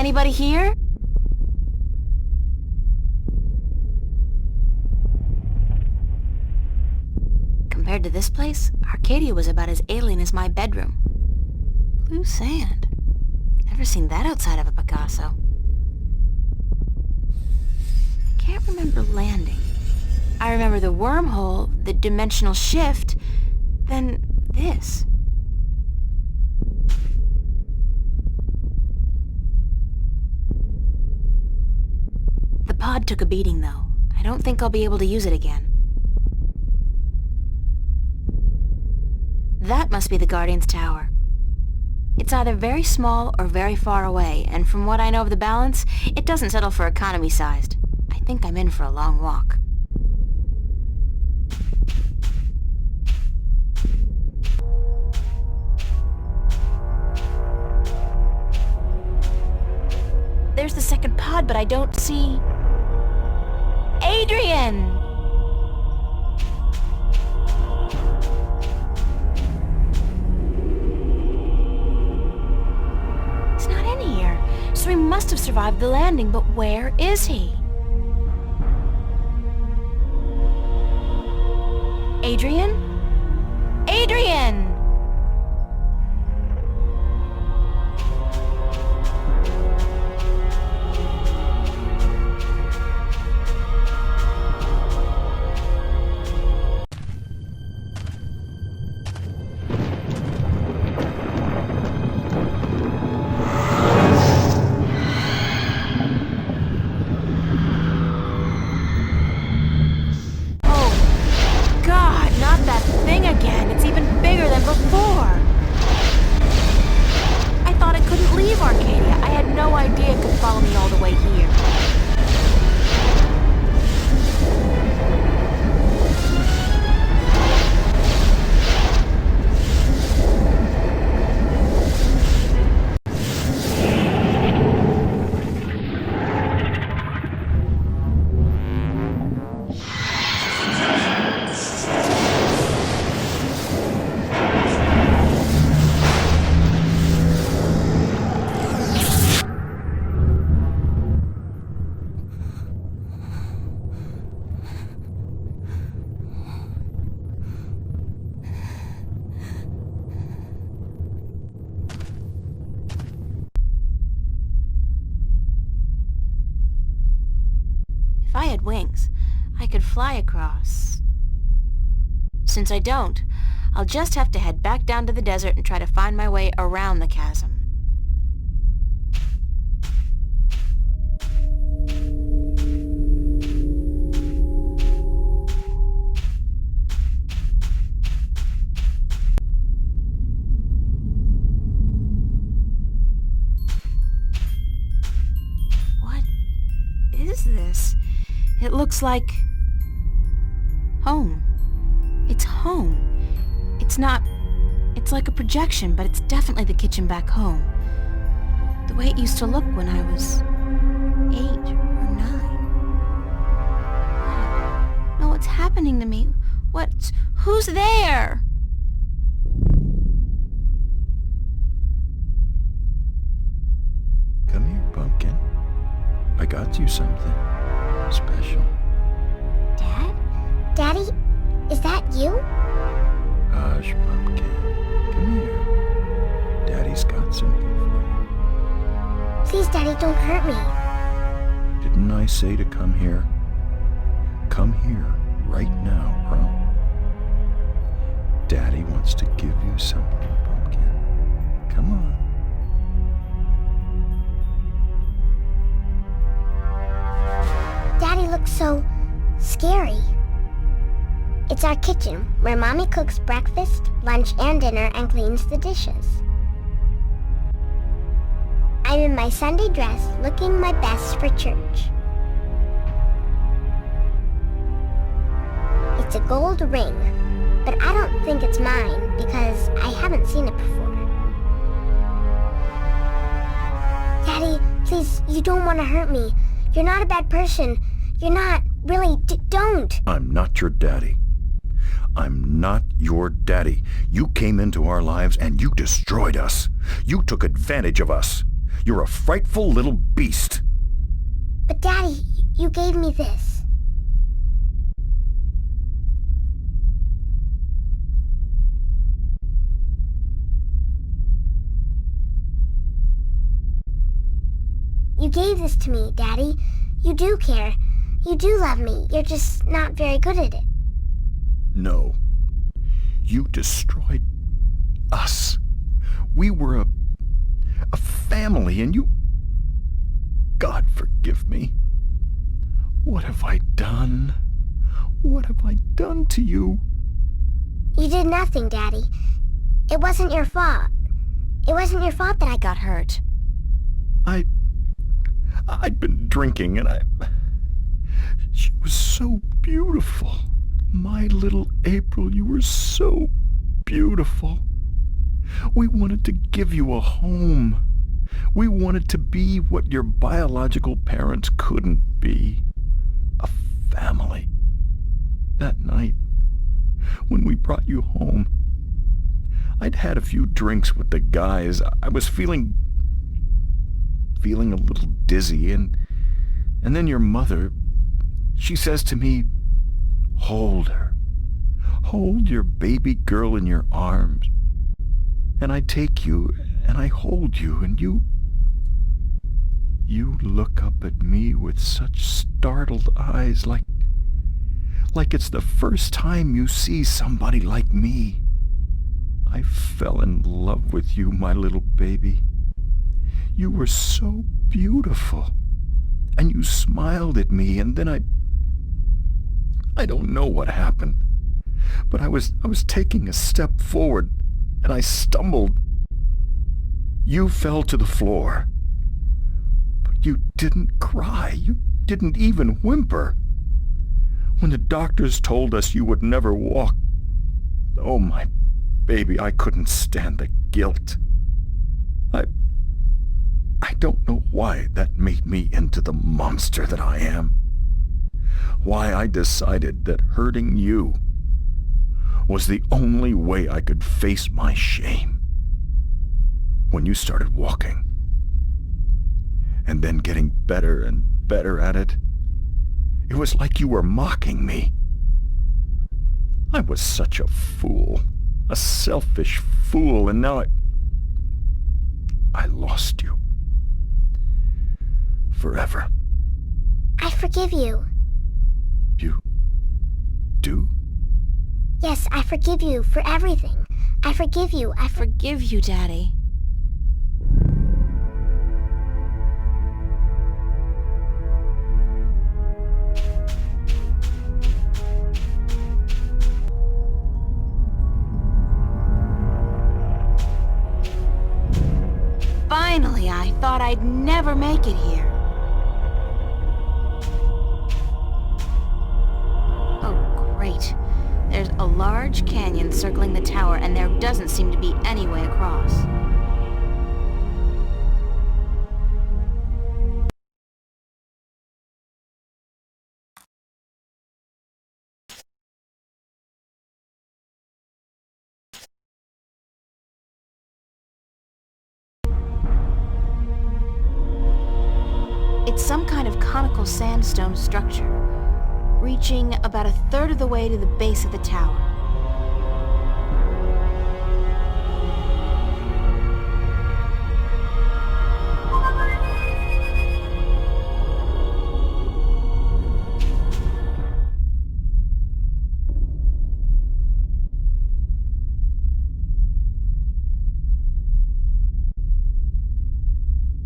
anybody here? Compared to this place, Arcadia was about as alien as my bedroom. Blue sand. Never seen that outside of a Picasso. I can't remember landing. I remember the wormhole, the dimensional shift, then this. The pod took a beating, though. I don't think I'll be able to use it again. That must be the Guardian's Tower. It's either very small or very far away, and from what I know of the balance, it doesn't settle for economy-sized. I think I'm in for a long walk. There's the second pod, but I don't see... Adrian! He's not in here, so he must have survived the landing, but where is he? Adrian? Adrian! If I had wings, I could fly across. Since I don't, I'll just have to head back down to the desert and try to find my way around the chasm. What is this? It looks like... home. It's home. It's not... it's like a projection, but it's definitely the kitchen back home. The way it used to look when I was 8 or 9. No, what's happening to me? What? Who's there? Come here, pumpkin. I got you something special. Dad? Daddy? Is that you? Hush, pumpkin. Come here. Daddy's got something for you. Please, Daddy, don't hurt me. Didn't I say to come here? Come here right now, bro. Daddy wants to give you something, pumpkin. Come on. Daddy looks so scary. It's our kitchen, where Mommy cooks breakfast, lunch, and dinner and cleans the dishes. I'm in my Sunday dress, looking my best for church. It's a gold ring, but I don't think it's mine because I haven't seen it before. Daddy, please, you don't want to hurt me. You're not a bad person. You're not. Really, don't. I'm not your daddy. I'm not your daddy. You came into our lives and you destroyed us. You took advantage of us. You're a frightful little beast. But Daddy, you gave me this. You gave this to me, Daddy. You do care. You do love me. You're just not very good at it. No. You destroyed us. We were a family, and you... God forgive me. What have I done? What have I done to you? You did nothing, Daddy. It wasn't your fault. It wasn't your fault that I got hurt. I'd been drinking, and she was so beautiful. My little April, you were so beautiful. We wanted to give you a home. We wanted to be what your biological parents couldn't be. A family. That night, when we brought you home, I'd had a few drinks with the guys. I was feeling a little dizzy, and then your mother, she says to me, hold her. Hold your baby girl in your arms. And I take you, and I hold you, and you look up at me with such startled eyes, like it's the first time you see somebody like me. I fell in love with you, my little baby. You were so beautiful, and you smiled at me, and then I don't know what happened, but I was taking a step forward, and I stumbled. You fell to the floor, but you didn't cry. You didn't even whimper. When the doctors told us you would never walk, oh, my baby, I couldn't stand the guilt. I don't know why that made me into the monster that I am. Why I decided that hurting you was the only way I could face my shame. When you started walking, and then getting better and better at it, it was like you were mocking me. I was such a fool, a selfish fool, and now I lost you. Forever. I forgive you. You do? Yes, I forgive you for everything. I forgive you. I Forgive you, Daddy. Finally, I thought I'd never make it here. Oh, great. There's a large canyon circling the tower, and there doesn't seem to be any way across. It's some kind of conical sandstone structure, reaching about a third of the way to the base of the tower.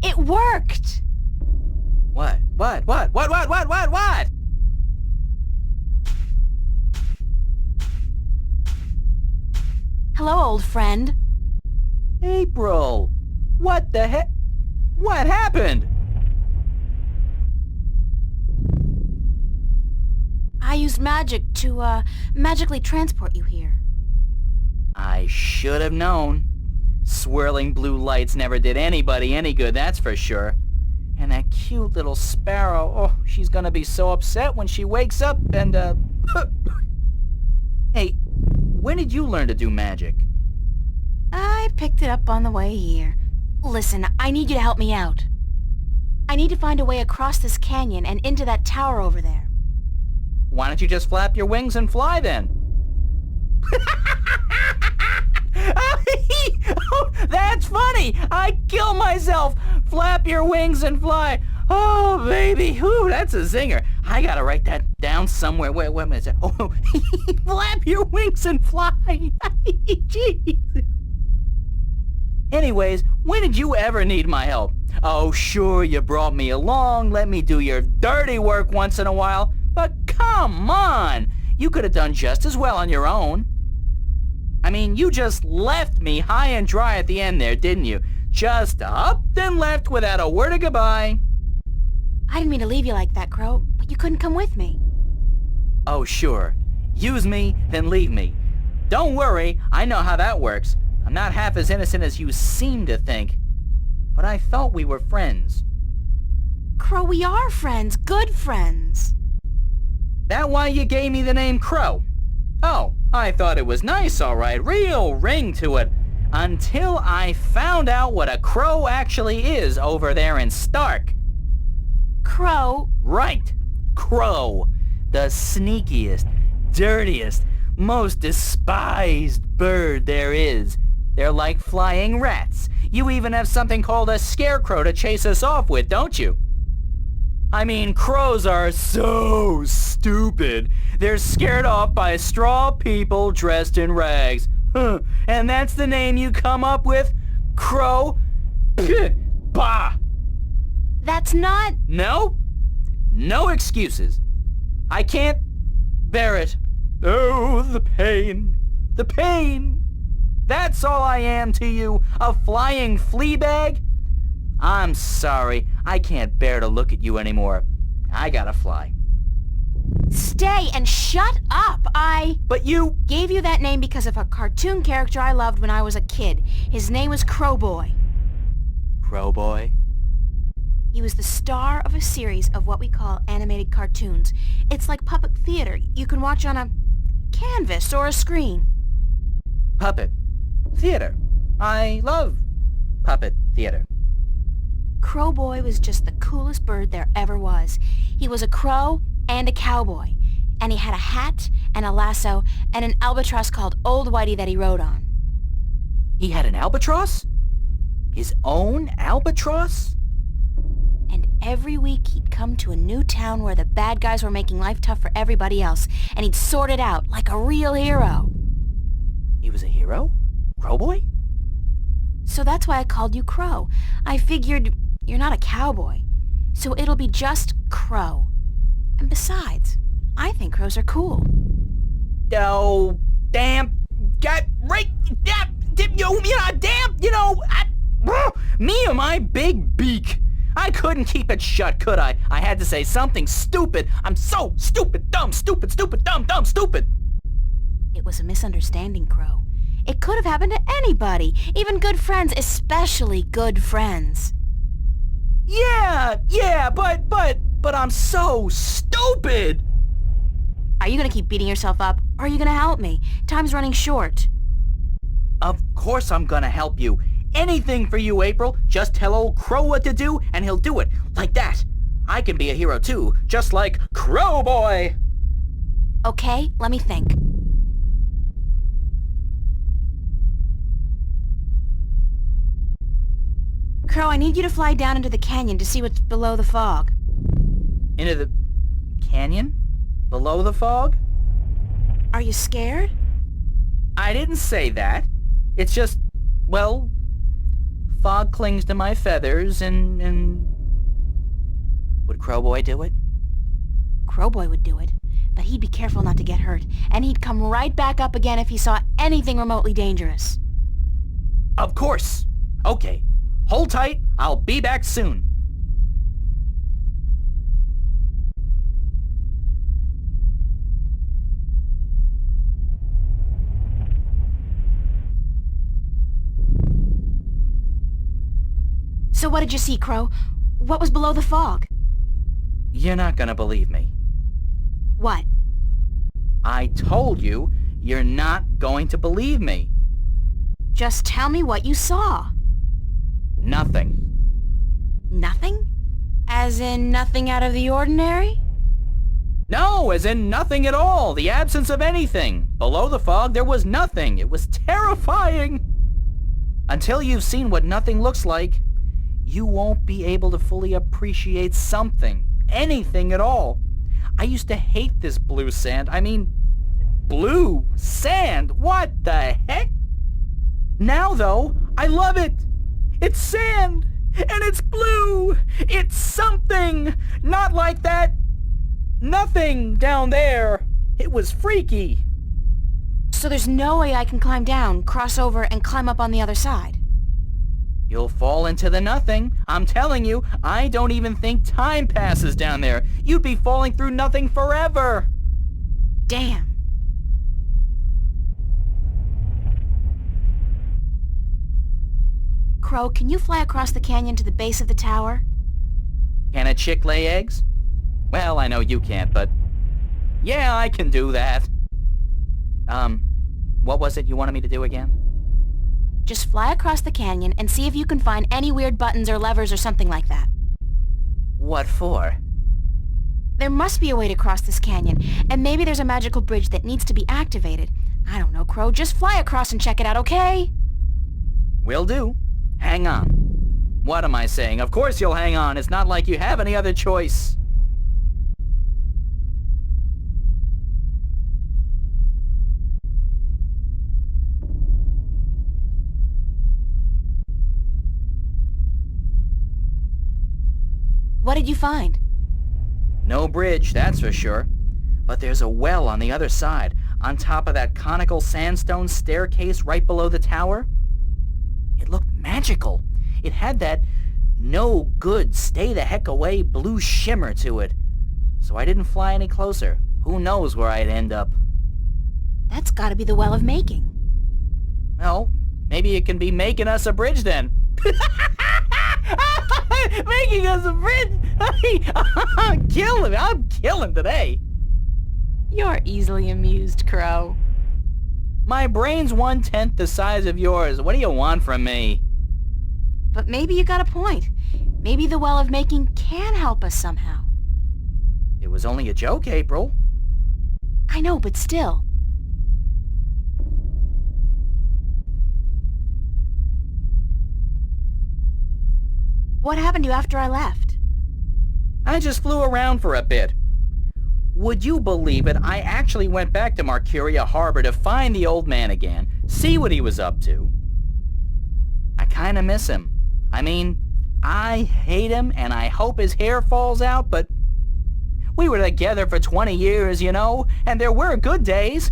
It worked! What? What? Hello, old friend. April! What the heck? What happened? I used magic to, magically transport you here. I should have known. Swirling blue lights never did anybody any good, that's for sure. And that cute little sparrow, oh, she's gonna be so upset when she wakes up and, Hey, when did you learn to do magic? I picked it up on the way here. Listen, I need you to help me out. I need to find a way across this canyon and into that tower over there. Why don't you just flap your wings and fly then? Oh, that's funny! I kill myself! Flap your wings and fly! Oh, baby! Whew, that's a zinger. I gotta write that down somewhere. Wait a minute. Oh, flap your wings and fly! Jeez. Anyways, when did you ever need my help? Oh, sure, you brought me along, let me do your dirty work once in a while, but come on! You could have done just as well on your own. I mean, you just left me high and dry at the end there, didn't you? Just up and left without a word of goodbye. I didn't mean to leave you like that, Crow, but you couldn't come with me. Oh, sure. Use me, then leave me. Don't worry, I know how that works. I'm not half as innocent as you seem to think. But I thought we were friends. Crow, we are friends. Good friends. That why you gave me the name Crow? Oh, I thought it was nice, all right. Real ring to it. Until I found out what a crow actually is over there in Stark. Crow? Right. Crow. The sneakiest, dirtiest, most despised bird there is. They're like flying rats. You even have something called a scarecrow to chase us off with, don't you? I mean, crows are so stupid. They're scared off by straw people dressed in rags. Huh. And that's the name you come up with? Crow? Bah! That's not... No? No excuses. I can't bear it. Oh, the pain. The pain. That's all I am to you, a flying flea bag? I'm sorry, I can't bear to look at you anymore. I gotta fly. Stay and shut up! But you... Gave you that name because of a cartoon character I loved when I was a kid. His name was Crowboy. Crowboy? He was the star of a series of what we call animated cartoons. It's like puppet theater you can watch on a canvas or a screen. Puppet theater. I love puppet theater. Crowboy was just the coolest bird there ever was. He was a crow and a cowboy. And he had a hat and a lasso and an albatross called Old Whitey that he rode on. He had an albatross? His own albatross? And every week he'd come to a new town where the bad guys were making life tough for everybody else, and he'd sort it out like a real hero. He was a hero? Crowboy? So that's why I called you Crow. I figured you're not a cowboy, so it'll be just Crow. And besides, I think crows are cool. Oh, damn. Got right. Me and my big beak. I couldn't keep it shut, could I? I had to say something stupid. I'm so stupid, dumb, stupid, stupid, dumb, dumb, stupid. It was a misunderstanding, Crow. It could have happened to anybody, even good friends, especially good friends. Yeah, but I'm so stupid. Are you gonna keep beating yourself up, or are you gonna help me? Time's running short. Of course I'm gonna help you. Anything for you, April. Just tell old Crow what to do, and he'll do it. Like that. I can be a hero too, just like Crowboy. Okay, let me think. Crow, I need you to fly down into the canyon to see what's below the fog. Into the canyon? Below the fog? Are you scared? I didn't say that. It's just, well, fog clings to my feathers and... Would Crowboy do it? Crowboy would do it, but he'd be careful not to get hurt, and he'd come right back up again if he saw anything remotely dangerous. Of course. Okay. Hold tight. I'll be back soon. So what did you see, Crow? What was below the fog? You're not gonna believe me. What? I told you, you're not going to believe me. Just tell me what you saw. Nothing. Nothing? As in nothing out of the ordinary? No, as in nothing at all. The absence of anything. Below the fog, there was nothing. It was terrifying. Until you've seen what nothing looks like, you won't be able to fully appreciate something. Anything at all. I used to hate this blue sand. I mean, blue sand. What the heck? Now, though, I love it. It's sand. And it's blue. It's something. Not like that nothing down there. It was freaky. So there's no way I can climb down, cross over, and climb up on the other side? You'll fall into the nothing. I'm telling you, I don't even think time passes down there. You'd be falling through nothing forever. Damn. Crow, can you fly across the canyon to the base of the tower? Can a chick lay eggs? Well, I know you can't, but... yeah, I can do that. What was it you wanted me to do again? Just fly across the canyon and see if you can find any weird buttons or levers or something like that. What for? There must be a way to cross this canyon, and maybe there's a magical bridge that needs to be activated. I don't know, Crow. Just fly across and check it out, okay? Will do. Hang on. What am I saying? Of course you'll hang on. It's not like you have any other choice. What did you find? No bridge, that's for sure. But there's a well on the other side, on top of that conical sandstone staircase right below the tower. It looked magical. It had that no good, stay the heck away blue shimmer to it. So I didn't fly any closer. Who knows where I'd end up. That's gotta be the Well of Making. Well, maybe it can be making us a bridge then. Making us a bridge! I'm killing today. You're easily amused, Crow. My brain's 1/10 the size of yours. What do you want from me? But maybe you got a point. Maybe the Well of Making can help us somehow. It was only a joke, April. I know, but still. What happened to you after I left? I just flew around for a bit. Would you believe it? I actually went back to Mercuria Harbor to find the old man again, see what he was up to. I kinda miss him. I mean, I hate him and I hope his hair falls out, but we were together for 20 years, you know, and there were good days.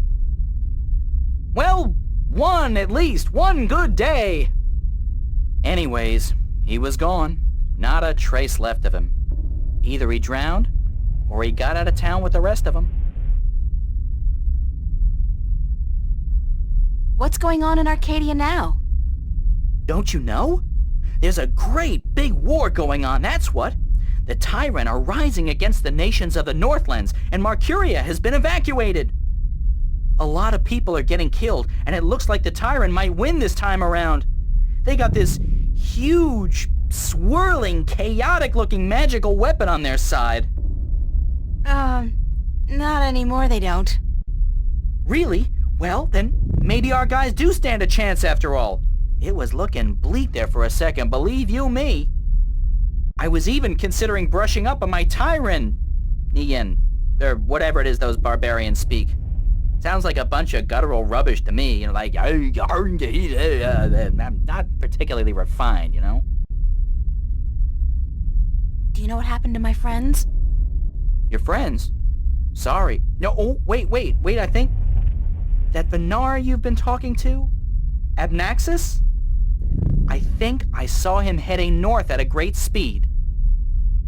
Well, at least one good day. Anyways, he was gone. Not a trace left of him. Either he drowned, or he got out of town with the rest of them. What's going on in Arcadia now? Don't you know? There's a great big war going on, that's what. The Tyrant are rising against the nations of the Northlands, and Mercuria has been evacuated. A lot of people are getting killed, and it looks like the Tyrant might win this time around. They got this huge, swirling, chaotic-looking magical weapon on their side. Not anymore they don't. Really? Well, then maybe our guys do stand a chance after all. It was looking bleak there for a second, believe you me. I was even considering brushing up on my Tyrant, or whatever it is those barbarians speak. Sounds like a bunch of guttural rubbish to me, you know, like, not particularly refined, you know? Do you know what happened to my friends? Your friends? Sorry. No, oh, wait, I think... that Vinar you've been talking to? Abnaxis? I think I saw him heading north at a great speed.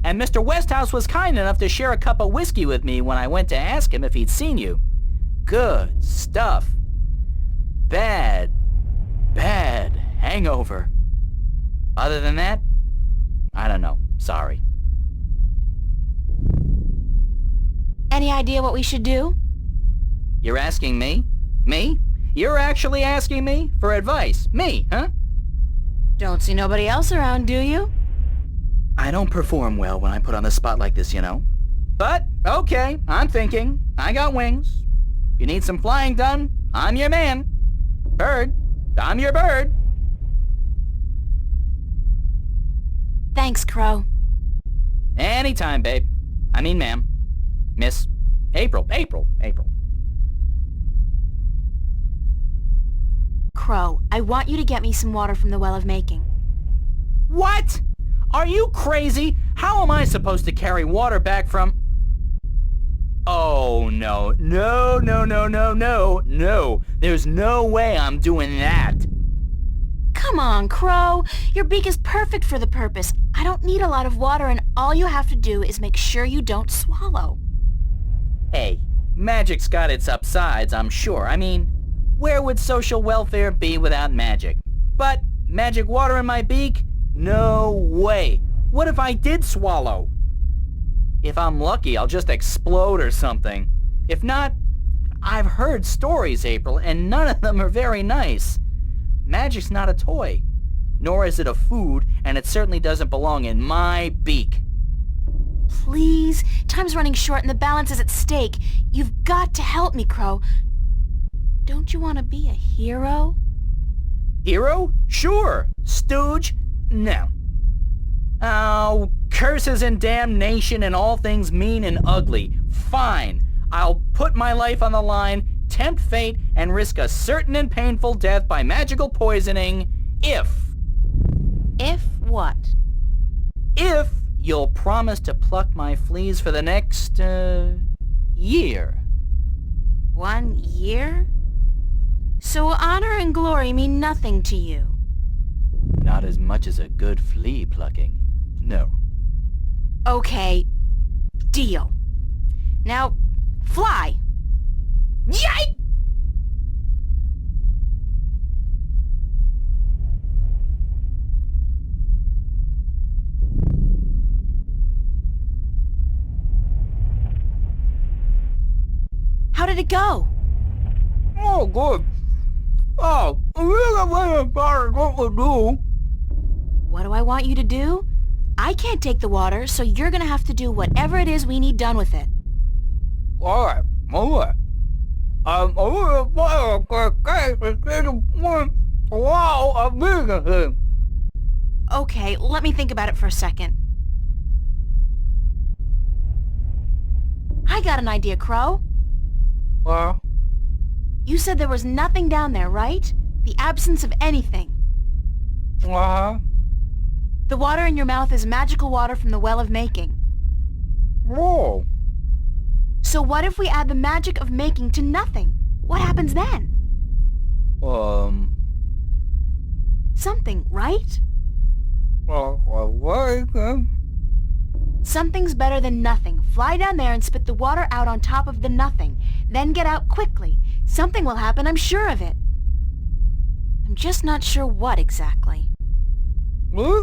And Mr. Westhouse was kind enough to share a cup of whiskey with me when I went to ask him if he'd seen you. Good stuff. Bad hangover. Other than that, I don't know. Sorry. Any idea what we should do? You're asking me? Me? You're actually asking me for advice? Me, huh? Don't see nobody else around, do you? I don't perform well when I put on the spot like this, you know. But, okay, I'm thinking. I got wings. You need some flying done? I'm your man. Bird, I'm your bird. Thanks, Crow. Anytime, babe. I mean, ma'am. Miss April. Crow, I want you to get me some water from the Well of Making. What? Are you crazy? How am I supposed to carry water back from... Oh, no. No. There's no way I'm doing that. Come on, Crow. Your beak is perfect for the purpose. I don't need a lot of water, and all you have to do is make sure you don't swallow. Hey, magic's got its upsides, I'm sure. I mean, where would social welfare be without magic? But magic water in my beak? No way. What if I did swallow? If I'm lucky, I'll just explode or something. If not, I've heard stories, April, and none of them are very nice. Magic's not a toy, nor is it a food, and it certainly doesn't belong in my beak. Please, time's running short and the balance is at stake. You've got to help me, Crow. Don't you want to be a hero? Hero? Sure. Stooge? No. Oh, curses and damnation and all things mean and ugly. Fine. I'll put my life on the line, tempt fate, and risk a certain and painful death by magical poisoning if... If what? If you'll promise to pluck my fleas for the next, year. 1 year? So honor and glory mean nothing to you? Not as much as a good flea plucking. No. Okay. Deal. Now, fly! Yike! How did it go? Oh, good. Oh, I really about what we do. What do I want you to do? I can't take the water, so you're gonna have to do whatever it is we need done with it. Alright. Okay, let me think about it for a second. I got an idea, Crow. You said there was nothing down there, right? The absence of anything. The water in your mouth is magical water from the Well of Making. Whoa. So what if we add the magic of making to nothing? What happens then? Something, right? Something's better than nothing. Fly down there and spit the water out on top of the nothing. Then get out quickly. Something will happen, I'm sure of it. I'm just not sure what exactly. Okay.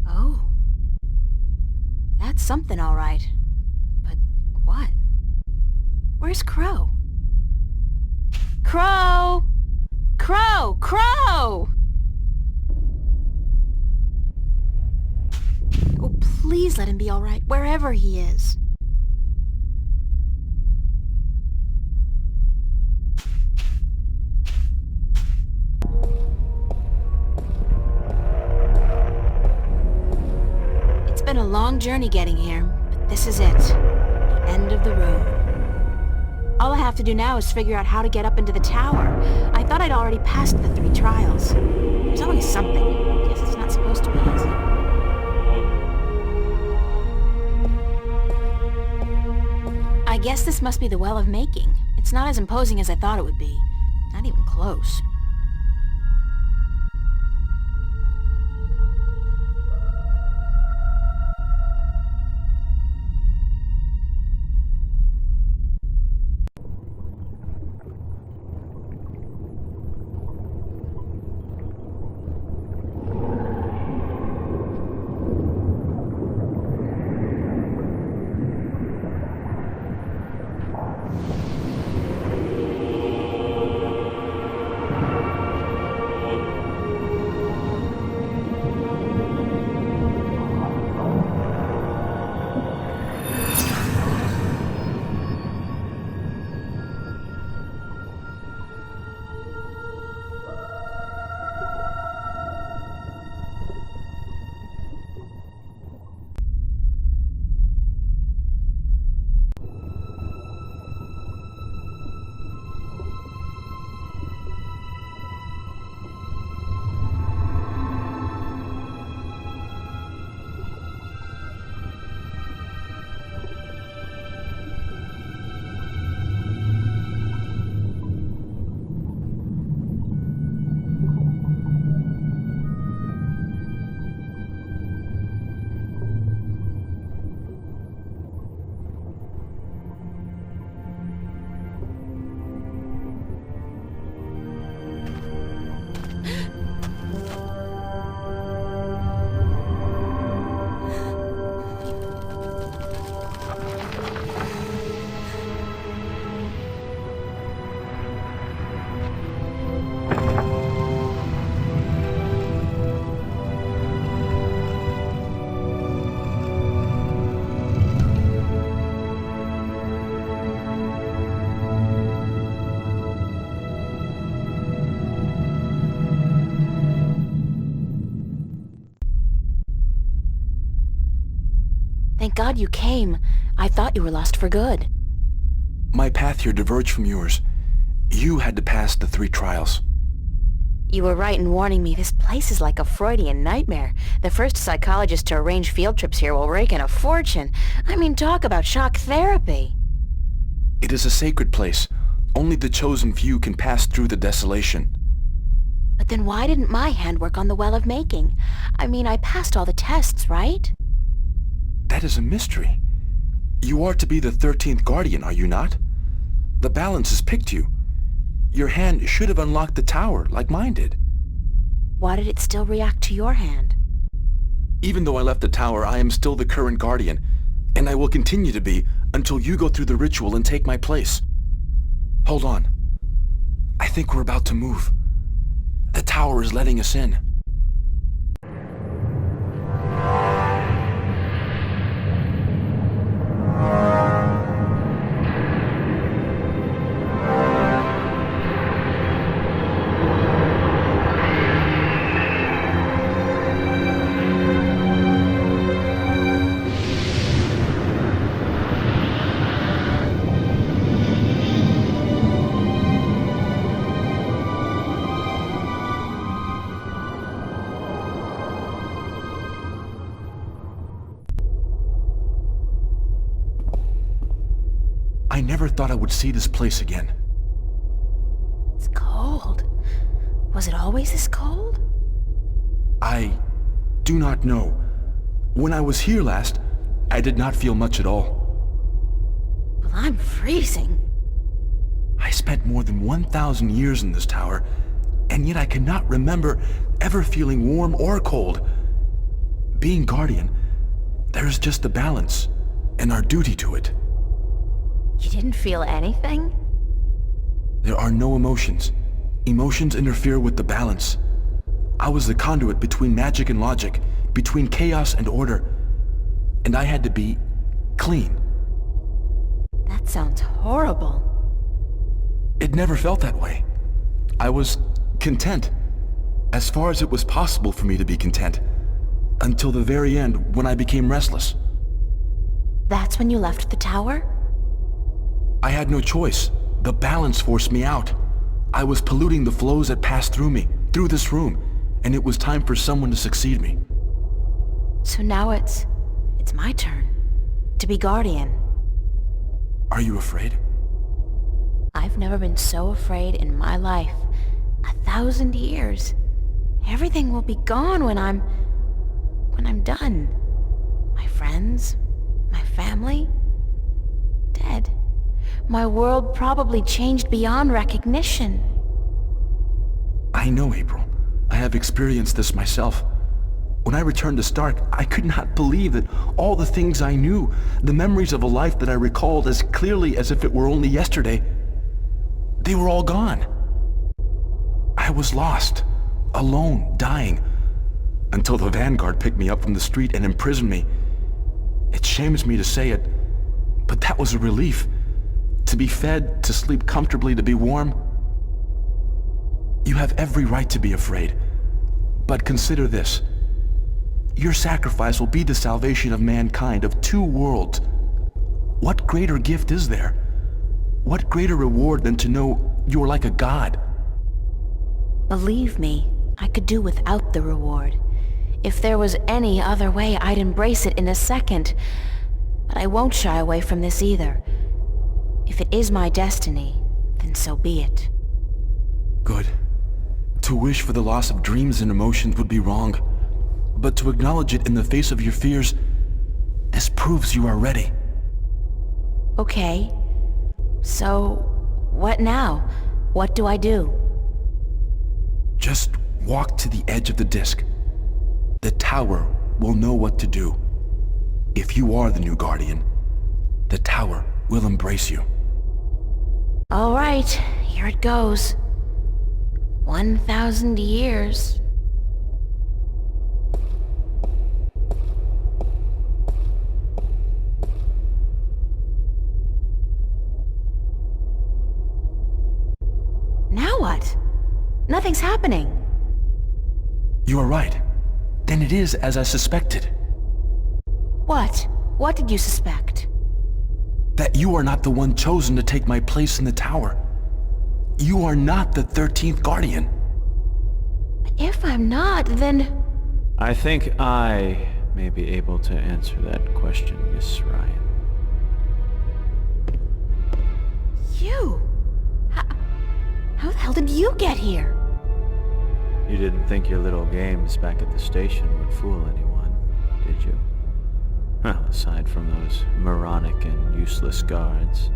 Oh. That's something, all right. But what? Where's Crow? Crow! Crow! Crow! Oh, please let him be all right, wherever he is. It's been a long journey getting here, but this is it. The end of the road. All I have to do now is figure out how to get up into the tower. I thought I'd already passed the 3 trials. There's always something. Guess it's not supposed to be easy. I guess this must be the Well of Making. It's not as imposing as I thought it would be. Not even close. Thank God you came. I thought you were lost for good. My path here diverged from yours. You had to pass the 3 trials. You were right in warning me. This place is like a Freudian nightmare. The first psychologist to arrange field trips here will rake in a fortune. I mean, talk about shock therapy. It is a sacred place. Only the chosen few can pass through the desolation. But then why didn't my hand work on the Well of Making? I mean, I passed all the tests, right? That is a mystery. You are to be the 13th Guardian, are you not? The balance has picked you. Your hand should have unlocked the tower, like mine did. Why did it still react to your hand? Even though I left the tower, I am still the current Guardian, and I will continue to be until you go through the ritual and take my place. Hold on. I think we're about to move. The tower is letting us in. I never thought I would see this place again. It's cold. Was it always this cold? I do not know. When I was here last, I did not feel much at all. Well, I'm freezing. I spent more than 1,000 years in this tower, and yet I cannot remember ever feeling warm or cold. Being Guardian, there is just the balance, and our duty to it. You didn't feel anything? There are no emotions. Emotions interfere with the balance. I was the conduit between magic and logic, between chaos and order, and I had to be clean. That sounds horrible. It never felt that way. I was content, as far as it was possible for me to be content, until the very end when I became restless. That's when you left the tower? I had no choice. The balance forced me out. I was polluting the flows that passed through me, through this room, and it was time for someone to succeed me. So now it's my turn. To be Guardian. Are you afraid? I've never been so afraid in my life. 1,000 years. Everything will be gone when I'm done. My friends, my family, dead. My world probably changed beyond recognition. I know, April. I have experienced this myself. When I returned to Stark, I could not believe that all the things I knew, the memories of a life that I recalled as clearly as if it were only yesterday, they were all gone. I was lost, alone, dying, until the Vanguard picked me up from the street and imprisoned me. It shames me to say it, but that was a relief. To be fed, to sleep comfortably, to be warm. You have every right to be afraid, but consider this. Your sacrifice will be the salvation of mankind, of 2 worlds. What greater gift is there? What greater reward than to know you are like a god? Believe me, I could do without the reward. If there was any other way, I'd embrace it in a second. But I won't shy away from this either. If it is my destiny, then so be it. Good. To wish for the loss of dreams and emotions would be wrong. But to acknowledge it in the face of your fears, this proves you are ready. Okay. So, what now? What do I do? Just walk to the edge of the disc. The tower will know what to do. If you are the new Guardian, the tower will embrace you. All right, here it goes. 1,000 years. Now what? Nothing's happening. You are right. Then it is as I suspected. What? What did you suspect? That you are not the one chosen to take my place in the tower. You are not the 13th Guardian. If I'm not, then... I think I may be able to answer that question, Miss Ryan. You? How the hell did you get here? You didn't think your little games back at the station would fool anyone, did you? Well, aside from those moronic and useless guards.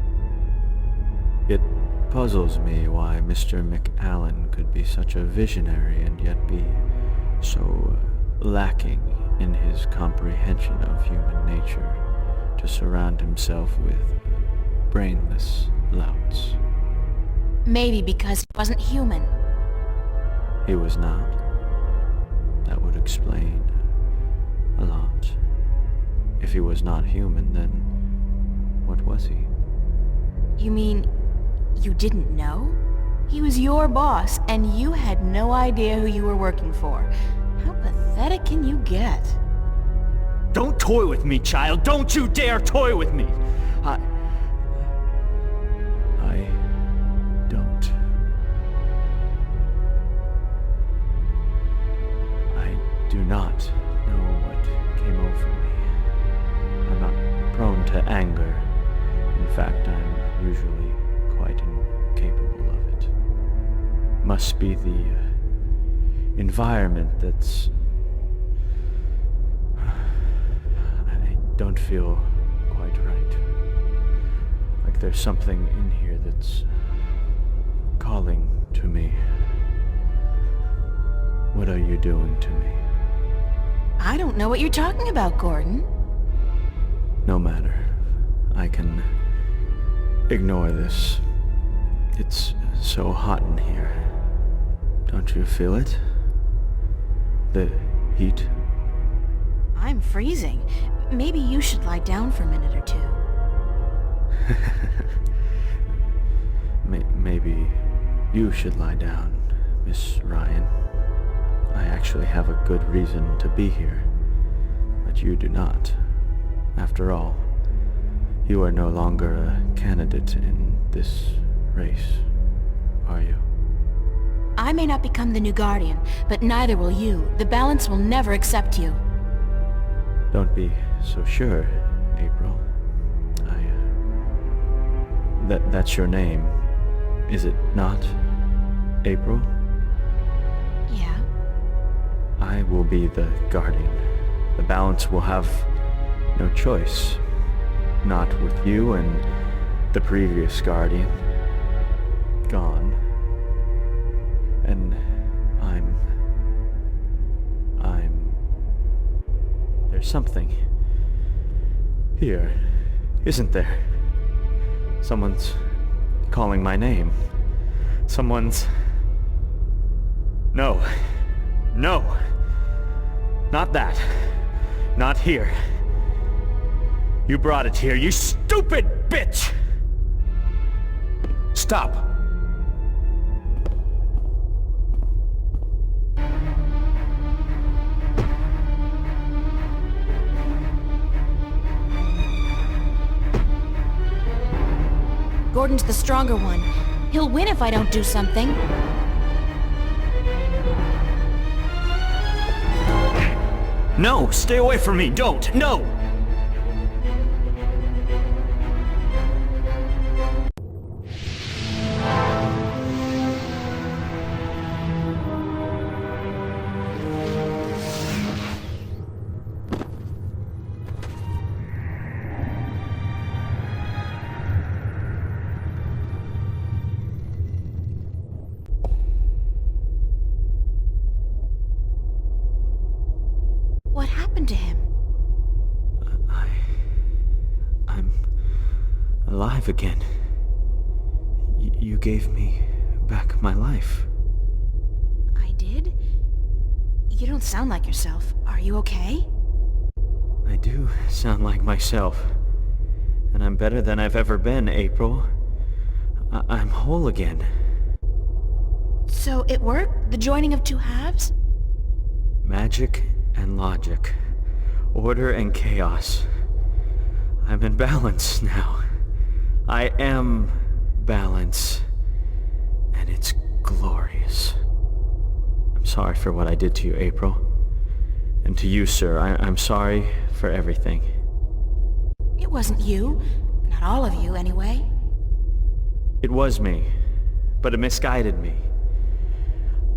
It puzzles me why Mr. McAllen could be such a visionary and yet be so lacking in his comprehension of human nature to surround himself with brainless louts. Maybe because he wasn't human. He was not. That would explain a lot. If he was not human, then what was he? You mean you didn't know? He was your boss, and you had no idea who you were working for. How pathetic can you get? Don't toy with me, child! Don't you dare toy with me! I don't. I do not know what came over me. I'm not prone to anger. In fact, I'm usually quite incapable of it. Must be the environment that's... I don't feel quite right. Like there's something in here that's calling to me. What are you doing to me? I don't know what you're talking about, Gordon. No matter. I can ignore this. It's so hot in here. Don't you feel it? The heat? I'm freezing. Maybe you should lie down for a minute or two. Maybe you should lie down, Miss Ryan. I actually have a good reason to be here, but you do not. After all, you are no longer a candidate in this race, are you? I may not become the new Guardian, but neither will you. The balance will never accept you. Don't be so sure, April. That's your name, is it not, April? Yeah? I will be the Guardian. The balance will have no choice. Not with you and the previous Guardian gone. And there's something here, isn't there? Someone's calling my name. Someone's... No. No. Not that. Not here. You brought it here, you stupid bitch! Stop! Gordon's the stronger one. He'll win if I don't do something. No! Stay away from me! Don't! No! What happened to him? I'm alive again. You gave me back my life. I did? You don't sound like yourself. Are you okay? I do sound like myself. And I'm better than I've ever been, April. I'm whole again. So it worked? The joining of two halves? Magic and logic. Order and chaos. I'm in balance now. I am balance. And it's glorious. I'm sorry for what I did to you, April. And to you, sir, I'm sorry for everything. It wasn't you. Not all of you, anyway. It was me, but it misguided me.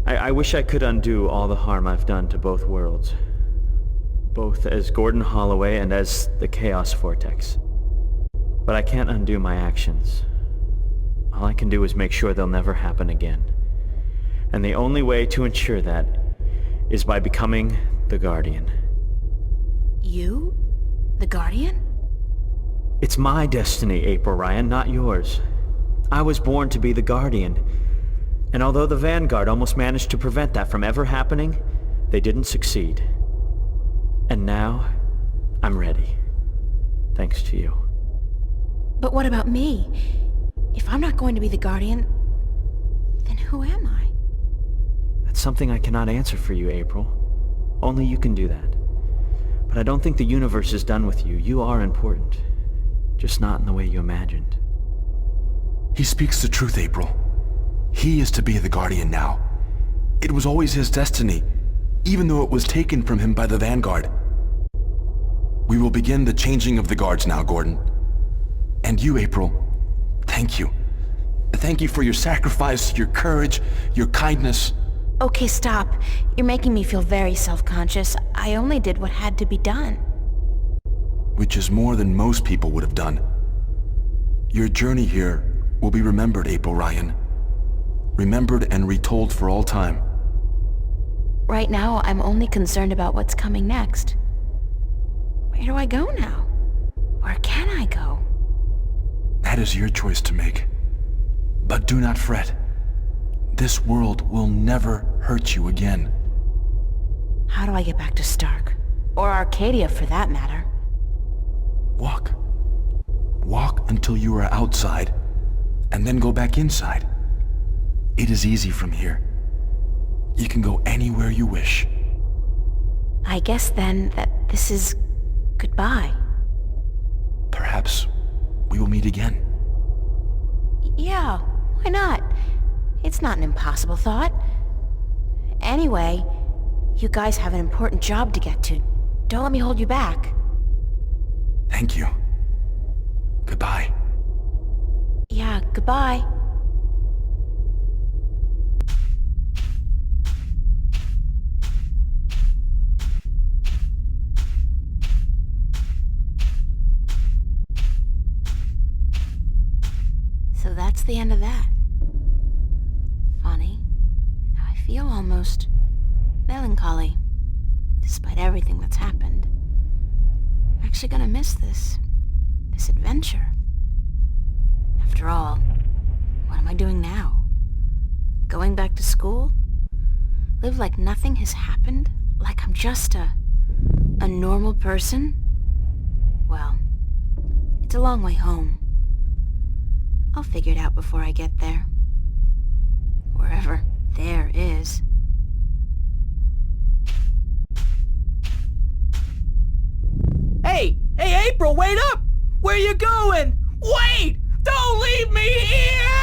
I wish I could undo all the harm I've done to both worlds. Both as Gordon Holloway and as the Chaos Vortex. But I can't undo my actions. All I can do is make sure they'll never happen again. And the only way to ensure that is by becoming the Guardian. You? The Guardian? It's my destiny, April Ryan, not yours. I was born to be the Guardian. And although the Vanguard almost managed to prevent that from ever happening, they didn't succeed. And now, I'm ready. Thanks to you. But what about me? If I'm not going to be the Guardian, then who am I? That's something I cannot answer for you, April. Only you can do that. But I don't think the universe is done with you. You are important. Just not in the way you imagined. He speaks the truth, April. He is to be the Guardian now. It was always his destiny, even though it was taken from him by the Vanguard. We will begin the changing of the guards now, Gordon. And you, April, thank you. Thank you for your sacrifice, your courage, your kindness. Okay, stop. You're making me feel very self-conscious. I only did what had to be done. Which is more than most people would have done. Your journey here will be remembered, April Ryan. Remembered and retold for all time. Right now, I'm only concerned about what's coming next. Where do I go now? Where can I go? That is your choice to make. But do not fret. This world will never hurt you again. How do I get back to Stark? Or Arcadia, for that matter? Walk. Walk until you are outside, and then go back inside. It is easy from here. You can go anywhere you wish. I guess then that this is goodbye. Perhaps we will meet again. Yeah, why not? It's not an impossible thought. Anyway, you guys have an important job to get to. Don't let me hold you back. Thank you. Goodbye. Yeah, goodbye. So that's the end of that. Funny. I feel almost melancholy, despite everything that's happened. I'm actually gonna miss this adventure. After all, what am I doing now? Going back to school? Live like nothing has happened? Like I'm just a normal person? Well, it's a long way home. I'll figure it out before I get there. Wherever there is. Hey, April, wait up! Where you going? Wait! Don't leave me here!